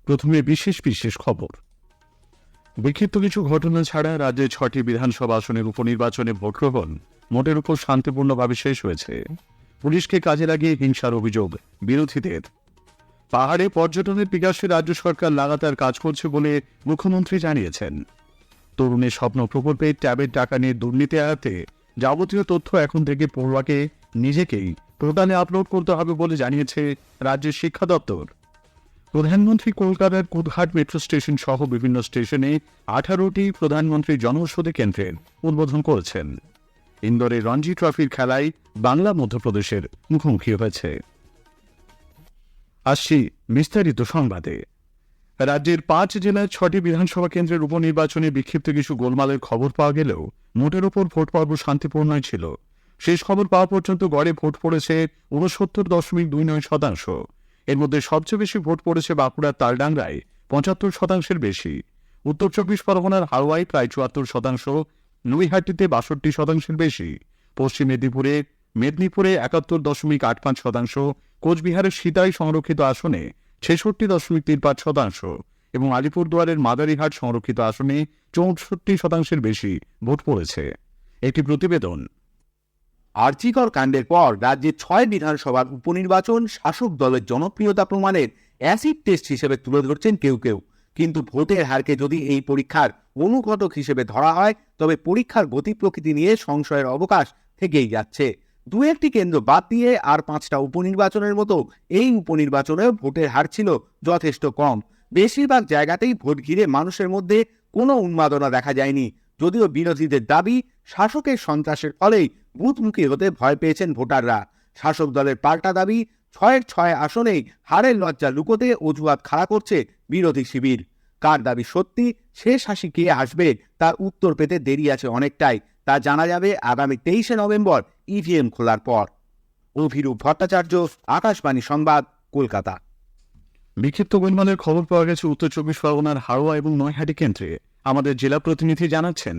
প্রথমে বিশেষ বিশেষ খবর। বিক্ষিপ্ত কিছু ঘটনা ছাড়া রাজ্যে 6টি বিধানসভা আসনের উপনির্বাচনে ভোট গ্রহণ মোটের উপর শান্তিপূর্ণভাবে শেষ হয়েছে। পুলিশকে কাজে লাগিয়ে হিংসার অভিযোগ বিরোধীদের। পাহাড়ে পর্যটনের বিকাশে রাজ্য সরকার লাগাতার কাজ করছে বলে মুখ্যমন্ত্রী জানিয়েছেন। তরুণের স্বপ্ন প্রকল্পে ট্যাবের টাকা নিয়ে দুর্নীতি এড়াতে যাবতীয় তথ্য এখন থেকে পড়ুয়াকে নিজেকেই পোর্টালে আপলোড করতে হবে বলে জানিয়েছে রাজ্যের শিক্ষা দপ্তর। প্রধানমন্ত্রী কলকাতার কোটঘাট মেট্রো স্টেশন সহ বিভিন্ন স্টেশনে 18টি প্রধানমন্ত্রী জনৌষধি কেন্দ্রের উদ্বোধন করেছেন। ইন্দোরে রঞ্জি ট্রফির খেলায় বাংলা মধ্যপ্রদেশের মুখোমুখি হয়েছে। আসছি বিস্তারিত সংবাদে। রাজ্যের 5 জেলার 6টি বিধানসভা কেন্দ্রের উপনির্বাচনে বিক্ষিপ্ত কিছু গোলমালের খবর পাওয়া গেলেও মোটের ওপর ভোট পর্ব শান্তিপূর্ণই ছিল। শেষ খবর পাওয়া পর্যন্ত গড়ে ভোট পড়েছে 69.29%। এর মধ্যে সবচেয়ে বেশি ভোট পড়েছে বাঁকুড়ার তালডাংরায় 75%-এর বেশি, উত্তর 24 পরগনার হাওয়ায় প্রায় 74%, নৈহাটিতে 62%-এর বেশি, পশ্চিম মেদিনীপুরে 71.85%, কোচবিহারের সিতাই সংরক্ষিত আসনে 66.35% এবং আলিপুরদুয়ারের মাদারিহাট সংরক্ষিত আসনে 64%-এর বেশি ভোট পড়েছে। একটি প্রতিবেদন। আরজিকর কাণ্ডের পর রাজ্যের 6 বিধানসভার উপনির্বাচন শাসক দলের জনপ্রিয়তা প্রমাণের অ্যাসিড টেস্ট হিসেবে তুলে ধরছেন কেউ কেউ। কিন্তু ভোটের হারকে যদি এই পরীক্ষার অনুঘটক হিসেবে ধরা হয়, তবে পরীক্ষার গতি প্রকৃতি নিয়ে সংশয়ের অবকাশ থেকেই যাচ্ছে। দু একটি কেন্দ্র বাদ দিয়ে আর 5টা উপনির্বাচনের মতো এই উপনির্বাচনেও ভোটের হার ছিল যথেষ্ট কম। বেশিরভাগ জায়গাতেই ভোট ঘিরে মানুষের মধ্যে কোনো উন্মাদনা দেখা যায়নি, যদিও বিরোধীদের দাবি শাসকের সন্ত্রাসের ফলেই বুথমুখী হতে ভয় পেয়েছেন ভোটাররা। শাসক দলের পাল্টা দাবি 6 আসনেই হারের লজ্জা লুকোতে অজুহাত খাড়া করছে বিরোধী শিবির। কার দাবি সত্যি, শেষ হাসি কে আসবে তার উত্তর পেতে দেরি আছে অনেকটাই। তা জানা যাবে আগামী 23শে নভেম্বর ইভিএম খোলার পর। অভিরূপ ভট্টাচার্য, আকাশবাণী সংবাদ, কলকাতা। বিক্ষিপ্ত গোলমালের খবর পাওয়া গেছে উত্তর 24 পরগনার হাওড়া এবং নৈহাটি কেন্দ্রে। আমাদের জেলা প্রতিনিধি জানাচ্ছেন।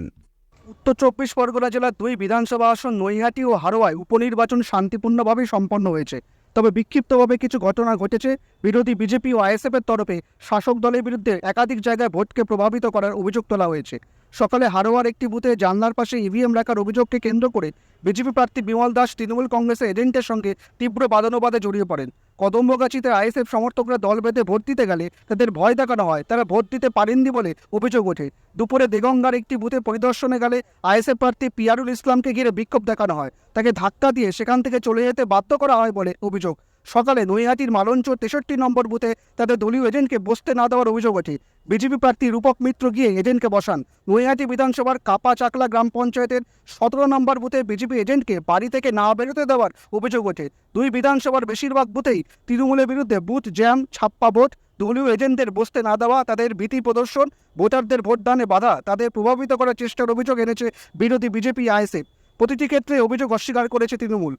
উত্তর 24 পরগনা জেলার 2 বিধানসভা আসন নৈহাটি ও হারোয়ায় উপনির্বাচন শান্তিপূর্ণভাবে সম্পন্ন হয়েছে। তবে বিক্ষিপ্তভাবে কিছু ঘটনা ঘটেছে। বিরোধী বিজেপি ও আইএসএফের তরফে শাসক দলের বিরুদ্ধে একাধিক জায়গায় ভোটকে প্রভাবিত করার অভিযোগ তোলা হয়েছে। সকালে হারোয়ার একটি বুথে জানলার পাশে ইভিএম রাখার অভিযোগকে কেন্দ্র করে বিজেপি প্রার্থী বিমল দাস তৃণমূল কংগ্রেসের এজেন্টের সঙ্গে তীব্র বাদানুবাদে জড়িয়ে পড়েন। কদম্বগাছিতে আইএসএফ সমর্থকরা দল বেঁধে ভোট দিতে গেলে তাদের ভয় দেখানো হয়, তারা ভোট দিতে পারেননি বলে অভিযোগ ওঠে। দুপুরে দেগঙ্গার একটি বুথে পরিদর্শনে গেলে আইএসএফ প্রার্থী পিয়ারুল ইসলামকে ঘিরে বিক্ষোভ দেখানো হয়, তাকে ধাক্কা দিয়ে সেখান থেকে চলে যেতে বাধ্য করা হয় বলে অভিযোগ। সকালে নৈহাটির মালঞ্চ 63 নম্বর বুথে তাদের দলীয় এজেন্টকে বসতে না দেওয়ার অভিযোগ ওঠে। বিজেপি প্রার্থী রূপক মিত্র গিয়ে এজেন্টকে বসান। নৈহাটি বিধানসভার কাপা চাকলা গ্রাম পঞ্চায়েতের 17 নম্বর বুথে বিজেপি এজেন্টকে বাড়ি থেকে না বেরোতে দেওয়ার অভিযোগ ওঠে। 2 বিধানসভার বেশিরভাগ বুথেই তৃণমূলের বিরুদ্ধে বুথ জ্যাম, ছাপ্পা ভোট, দলীয় এজেন্টদের বসতে না দেওয়া, তাদের ভীতি প্রদর্শন, ভোটারদের ভোটদানে বাধা, তাদের প্রভাবিত করার চেষ্টার অভিযোগ এনেছে বিরোধী বিজেপি আইএসএফ। প্রতিটি ক্ষেত্রে অভিযোগ অস্বীকার করেছে তৃণমূল।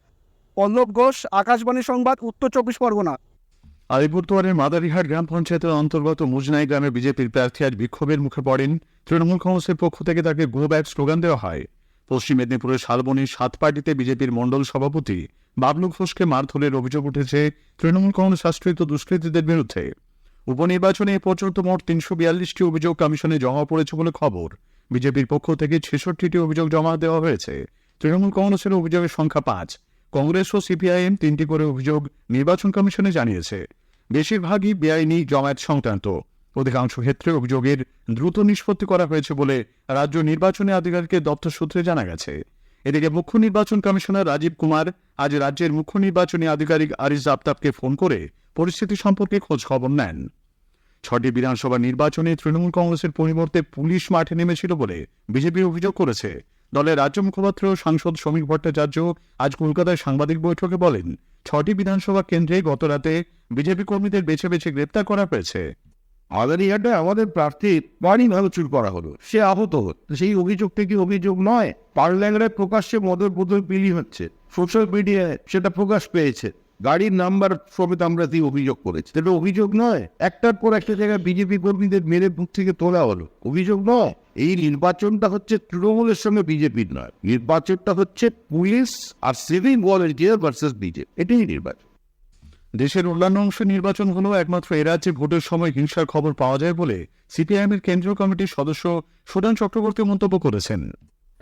পল্লব ঘোষ, আকাশবাণী সংবাদ, উত্তর 24 পরগনা। আলিপুরদুয়ারের মাদারিহাট গ্রাম পঞ্চায়েতের অন্তর্গত মুজনাই গ্রামে বিজেপির প্রার্থী আজ বিক্ষোভের মুখে পড়েন। তৃণমূল কংগ্রেসের পক্ষ থেকে তাকে গো ব্যাক স্লোগান দেওয়া হয়। পশ্চিম মেদিনীপুরের শালবনীর সাতপাটিতে বিজেপির মণ্ডল সভাপতি বাবলু ঘোষকে মারধরের অভিযোগ উঠেছে তৃণমূল কংগ্রেস আশ্রিত দুষ্কৃতীদের বিরুদ্ধে। উপনির্বাচনে এ পর্যন্ত মোট 342টি অভিযোগ কমিশনে জমা পড়েছে বলে খবর। বিজেপির পক্ষ থেকে 66টি অভিযোগ জমা দেওয়া হয়েছে। তৃণমূল কংগ্রেসের অভিযোগের সংখ্যা 5। কংগ্রেস ও সিপিআইএম 3টি করে অভিযোগ নির্বাচন কমিশনে জানিয়েছে। বেশিরভাগই বেআইনি জমায়েত সংক্রান্ত। অধিকাংশ ক্ষেত্রে অভিযোগের দ্রুত নিষ্পত্তি করা হয়েছে বলে রাজ্য নির্বাচনী আধিকারিকের দপ্তর সূত্রে জানা গেছে। এদিকে মুখ্য নির্বাচন কমিশনার রাজীব কুমার আজ রাজ্যের মুখ্য নির্বাচনী আধিকারিক আরিজ আফতাবকে ফোন করে পরিস্থিতি সম্পর্কে খোঁজ খবর নেন। 6টি বিধানসভা নির্বাচনে তৃণমূল কংগ্রেসের পরিবর্তে পুলিশ মাঠে নেমেছিল বলে বিজেপি অভিযোগ করেছে। দলের রাজ্য মুখপাত্র সাংসদ শ্রমিক ভট্টাচার্য আজ কলকাতায় সাংবাদিক বৈঠকে বলেন, 6টি বিধানসভা কেন্দ্রে গতরাতে বিজেপি কর্মীদের বেছে বেছে গ্রেপ্তার করা হয়েছে। মাদারিহাটে আমাদের প্রার্থীর বাড়ি ভাঙচুর করা হলো, সে আহত হল। সেই অভিযোগটা কি অভিযোগ নয়? পার্লামেন্টে প্রকাশ্যে মদের বোতল বিলি হচ্ছে, সোশ্যাল মিডিয়ায় সেটা প্রকাশ পেয়েছে, গাড়ির নাম্বার সমেত আমরা দিয়ে অভিযোগ করেছি। সেটা অভিযোগ নয়? একটার পর একটা জায়গায় বিজেপি কর্মীদের মেরে বুথ থেকে তোলা হলো, অভিযোগ নয়? এই নির্বাচনটা হচ্ছে তৃণমূলের সঙ্গে বিজেপির নয়, নির্বাচনটা হচ্ছে পুলিশ আর সিভিক ভলেন্টিয়ার ভার্সেস বিজেপি, এটাই নির্বাচন। দেশের অন্যান্য অংশে নির্বাচন হলেও একমাত্র এ রাজ্যে ভোটের সময় হিংসার খবর পাওয়া যায় বলে সিপিআইএমের কেন্দ্রীয় কমিটির সদস্য সুদান চক্রবর্তী মন্তব্য করেছেন।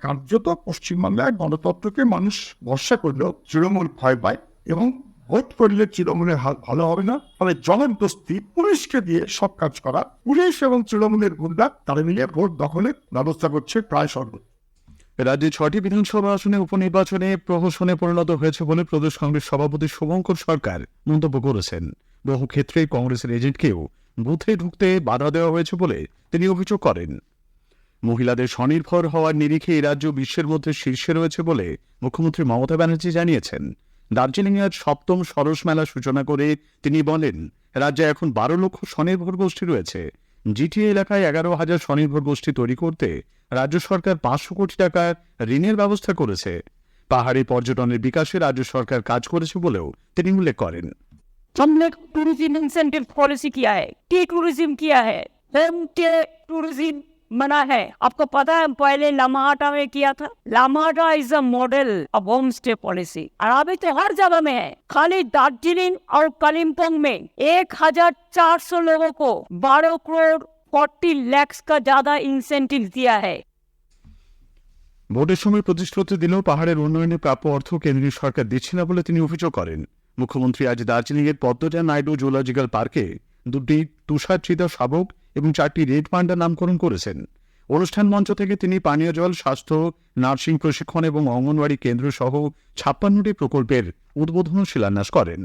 কার্যত পশ্চিমবাংলায় গণতন্ত্রকে মানুষ ভরসা করলেও তৃণমূল ভয় পায় এবং ভোট করলে তৃণমূলের হাল ভালো হবে না, ফলে জনদস্তি পুলিশকে দিয়ে সব কাজ করা, পুলিশ এবং তৃণমূলের গুন্ডা তারা মিলে ভোট দখলের ব্যবস্থা করছে প্রায় সর্বত্র। রাজ্যে 6টি বিধানসভা আসনে উপনির্বাচনে প্রহসনে পরিণত হয়েছে বলে প্রদেশ কংগ্রেস সভাপতি শুভঙ্কর সরকার মন্তব্য করেছেন। বহু ক্ষেত্রে কংগ্রেসের এজেন্টকেও বুথে ঢুকতে বাধা দেওয়া হয়েছে বলে তিনি অভিযোগ করেন। মহিলাদের স্বনির্ভর হওয়ার নিরিখে এই রাজ্য বিশ্বের মধ্যে শীর্ষে রয়েছে বলে মুখ্যমন্ত্রী মমতা ব্যানার্জি জানিয়েছেন। দার্জিলিংয়ে আজ 7ম সরস মেলা সূচনা করে তিনি বলেন, রাজ্যে এখন 12 লক্ষ স্বনির্ভর গোষ্ঠী রয়েছে। জিটিএ এলাকায় 11,000 স্বনির্ভর গোষ্ঠী তৈরি করতে রাজ্য সরকার 500 কোটি টাকার ঋণের ব্যবস্থা করেছে। পাহাড়ি পর্যটনের বিকাশে রাজ্য সরকার কাজ করেছে বলেও তিনি উল্লেখ করেন। हमने टूरिज्म इंसेंटिव पॉलिसी किया है, टी टूरिज्म किया है, होम टूरिज्म बना है। आपको पता है पहले लामाहाटा में किया था। Lamahatta is a model of home stay policy और अभी तो हर जगह में है। खाली दार्जिलिंग और कालिम्पोंग में 1,400 लोगों को 12 करोड़ 40 लाख का ज्यादा इंसेंटिव दिया है। ভোটের সময় প্রতিশ্রুতি দিলেও পাহাড়ের উন্নয়নে প্রাপ্য অর্থ কেন্দ্রীয় সরকার দিচ্ছে না বলে তিনি অভিযোগ করেন। মুখ্যমন্ত্রী আজ দার্জিলিংয়ের পদ্মজা নাইডু জুলজিক্যাল পার্কে 2টি তুষার চিতা শাবক এবং 4টি রেড পান্ডা নামকরণ করেছেন। অনুষ্ঠান মঞ্চ থেকে তিনি পানীয় জল, স্বাস্থ্য, নার্সিং প্রশিক্ষণ এবং অঙ্গনওয়াড়ি কেন্দ্র সহ 56টি প্রকল্পের উদ্বোধন ও শিলান্যাস করেন।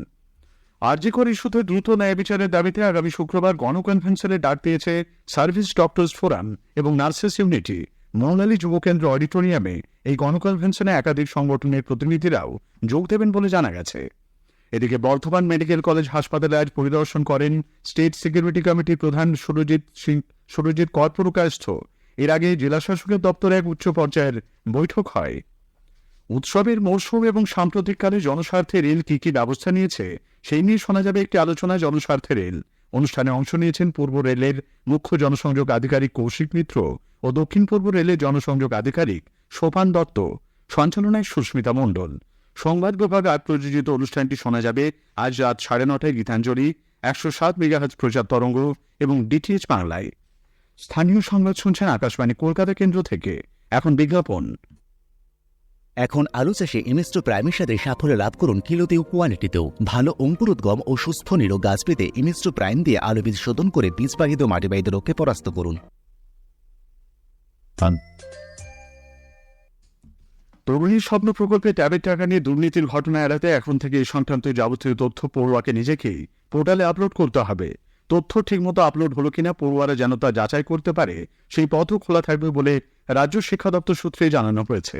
আরজি কর ইস্যুতে দ্রুত ন্যায় বিচারের দাবিতে আগামী শুক্রবার গণকনভেনশনের ডাক দিয়েছে সার্ভিস ডক্টরস ফোরাম এবং নার্সেস ইউনিটি। মৌলালী যুবকেন্দ্র অডিটোরিয়ামে এই গণকনভেনশনে একাধিক সংগঠনের প্রতিনিধিরাও যোগ দেবেন বলে জানা গেছে। এদিকে বর্ধমান মেডিকেল কলেজ হাসপাতালে আজ পরিদর্শন করেন স্টেট সিকিউরিটি কমিটির প্রধান সুরজিৎ কর পুরকায়স্থ। এর আগে জেলা শাসকের দপ্তরে এক উচ্চ পর্যায়ের বৈঠক হয়। উৎসবের মৌসুম এবং সাম্প্রতিককালে জনস্বার্থে রেল কি কি ব্যবস্থা নিয়েছে সেই নিয়ে শোনা যাবে একটি আলোচনা, জনস্বার্থে রেল। অনুষ্ঠানে অংশ নিয়েছেন পূর্ব রেলের মুখ্য জনসংযোগ আধিকারিক কৌশিক মিত্র ও দক্ষিণ পূর্ব রেলের জনসংযোগ আধিকারিক সোপান দত্ত, সঞ্চালনায় সুস্মিতা মণ্ডল। সংবাদ বিভাগ প্রযোজিত অনুষ্ঠানটি শোনা যাবে আজ রাত 9:30 গীতাঞ্জলি, 107 মেগাহার্জ প্রচার তরঙ্গ এবং ডিটিএইচ বাংলায়। স্থানীয় সংবাদ শুনছেন আকাশবাণী কলকাতা কেন্দ্র থেকে। এখন বিজ্ঞাপন। এখন আলু চাষে ইমিস্ট্রো প্রাইমের সাথে সাফল্য লাভ করুন কিলোতেও কোয়ালিটিতেও। ভালো অঙ্কুরোদ্গম ও সুস্থ নিরোগ গাছ পেতে ইমিস্ট্রো প্রাইম দিয়ে আলু বীজ শোধন করে বীজবাহিত মাটিবাহিত রোগকে পরাস্ত করুন। প্রবীণ স্বপ্ন প্রকল্পে ট্যাবের টাকা নিয়ে দুর্নীতির ঘটনা এড়াতে এখন থেকে এই সংক্রান্ত যাবতীয় তথ্য পড়ুয়াকে নিজেকেই পোর্টালে আপলোড করতে হবে। তথ্য ঠিকমতো আপলোড হলো কিনা পড়ুয়ারা যেন তা যাচাই করতে পারে সেই পথও খোলা থাকবে বলে রাজ্য শিক্ষা দপ্তর সূত্রে জানানো হয়েছে।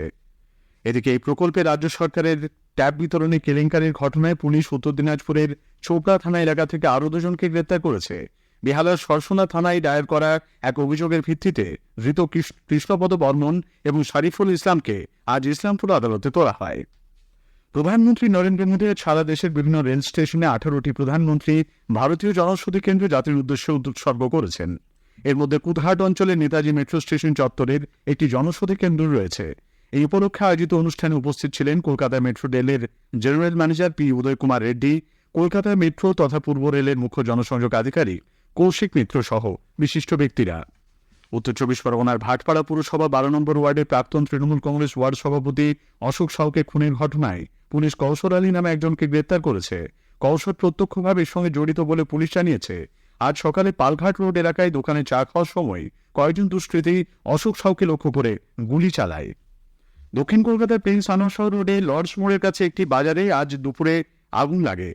এদিকে এই প্রকল্পে রাজ্য সরকারের ট্যাব বিতরণে কেলেঙ্কারির ঘটনায় পুলিশ উত্তর দিনাজপুরের চোপড়া থানা এলাকা থেকে আরও 2 জনকে গ্রেপ্তার করেছে। বেহালার সরসোনা থানায় দায়ের করা এক অভিযোগের ভিত্তিতে ধৃত কৃষ্ণপদ বর্মন এবং শরীফুল ইসলামকে আজ ইসলামপুর আদালতে তোলা হয়। প্রধানমন্ত্রী নরেন্দ্র মোদী সারা দেশের বিভিন্ন রেল স্টেশনে 18টি প্রধানমন্ত্রী ভারতীয় জনৌষধি কেন্দ্র জাতির উদ্দেশ্যে উৎসর্গ করেছেন। এর মধ্যে কুদহাট অঞ্চলে নেতাজি মেট্রো স্টেশন চত্বরের একটি জনৌষধি কেন্দ্র রয়েছে। এই উপলক্ষে আয়োজিত অনুষ্ঠানে উপস্থিত ছিলেন কলকাতা মেট্রো রেলের জেনারেল ম্যানেজার পি উদয় কুমার রেড্ডি, কলকাতা মেট্রো তথা পূর্ব রেলের মুখ্য জনসংযোগ আধিকারিক কৌশিক মিত্র সহ বিশিষ্ট ব্যক্তিরা। উত্তর 24 পরগনার ভাটপাড়া পুরসভা 12 নম্বর ওয়ার্ডের প্রাক্তন তৃণমূল কংগ্রেস ওয়ার্ড সভাপতি অশোক সাউকে খুনের ঘটনায় পুলিশ কৌশল আলী নামে একজনকে গ্রেপ্তার করেছে। কৌশল প্রত্যক্ষভাবে এর সঙ্গে জড়িত বলে পুলিশ জানিয়েছে। আজ সকালে পালঘাট রোড এলাকায় দোকানে চা খাওয়ার সময় কয়েকজন দুষ্কৃতী অশোক সাউকে লক্ষ্য করে গুলি চালায়। দক্ষিণ কলকাতার প্রিন্স আনোয়ার রোডে লর্ডস মোড়ের কাছে একটি বাজারে আজ দুপুরে আগুন লাগে।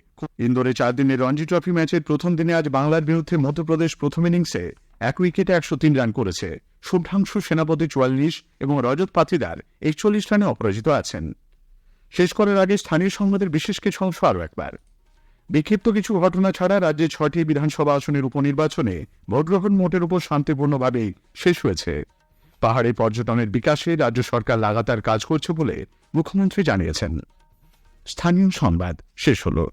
ইন্দোরে 4 দিনের রঞ্জি ট্রফি ম্যাচের প্রথম দিনে আজ বাংলার বিরুদ্ধে মধ্যপ্রদেশ প্রথম ইনিংসে 1 উইকেটে 103 রান করেছে। শুভ্রাংশু সেনাপতি 44 এবং রজত পাতিদার 41 রানে অপরাজিত আছেন। শেষ করার আগে স্থানীয় সংবাদের বিশেষ কিছু অংশ আরও একবার। বিক্ষিপ্ত কিছু ঘটনা ছাড়া রাজ্যে 6টি বিধানসভা আসনের উপনির্বাচনে ভোটগ্রহণ মোটের উপর শান্তিপূর্ণভাবেই শেষ হয়েছে। পাহাড়ে পর্যটনের বিকাশে রাজ্য সরকার লাগাতার কাজ করছে বলে মুখ্যমন্ত্রী জানিয়েছেন। স্থানীয় সংবাদ শেষ হলো।